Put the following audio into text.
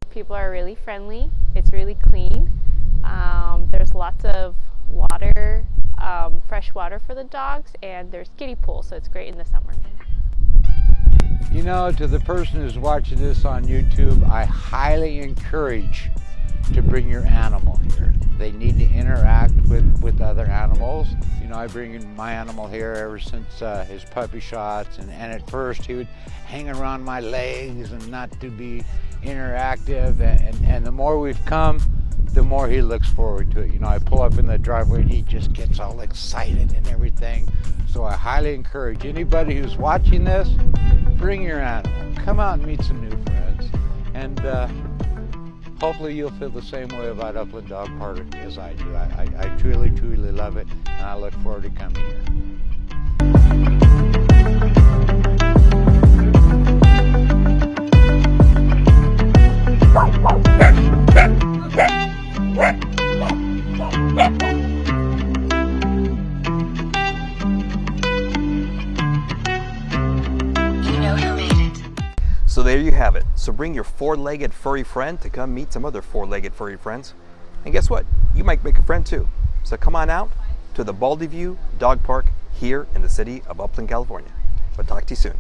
People are really friendly. It's really clean. There's lots of water, fresh water for the dogs, and there's kiddie pools, so it's great in the summer. You know, to the person who's watching this on YouTube, I highly encourage to bring your animal here. They need to interact with other animals. You know, I bring in my animal here ever since his puppy shots, and at first he would hang around my legs and not to be interactive, and the more we've come, the more he looks forward to it. You know, I pull up in the driveway and he just gets all excited and everything. So I highly encourage anybody who's watching this, bring your animal. Come out and meet some new friends. And hopefully you'll feel the same way about Upland Dog Park as I do. I truly, truly love it, and I look forward to coming here. So there you have it. So bring your four-legged furry friend to come meet some other four-legged furry friends. And guess what? You might make a friend too. So come on out to the Baldy View Dog Park here in the city of Upland, California. We'll talk to you soon.